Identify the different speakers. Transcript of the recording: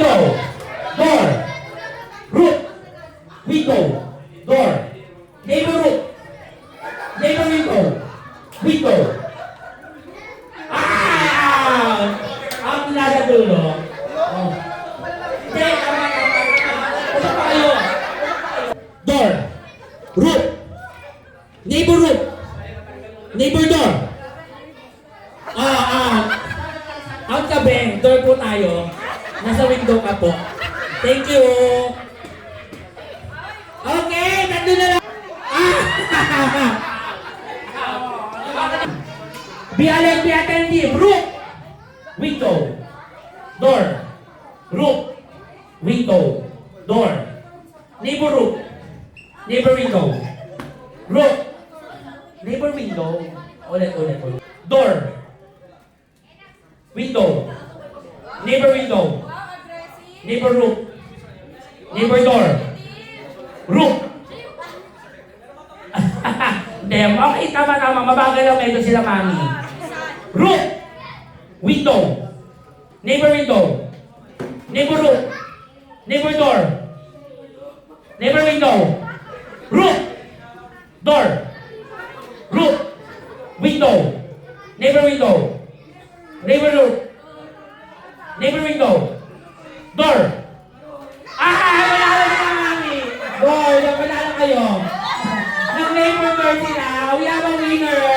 Speaker 1: window, door, roof, window, door, neighbor roof, neighbor window, window. Ah! Ang nasa dulo. Oh. Hindi, ano pa kayo? Door, roof, neighbor roof, neighbor door. Ang tabi, door po tayo. Nasa window ka po. Thank you. Okay, nandun na lang. Be alert, be attentive. Roof, window, door, roof, window, door, neighbor roof, neighbor window, roof, neighbor window, ulit, door, window, neighbor window, neighbor roof, neighbor door, roof. Hindi, okay, tama. Mabagal lang medyo sila, mami. Roof, window, neighbor window, neighbor roof, neighbor door, neighbor window, roof, door, roof, window, neighbor window, neighbor roof, neighbor window, door. Wala na si mami! Boy, wala na kayo. Nag-neighbor door sila. We have a winner.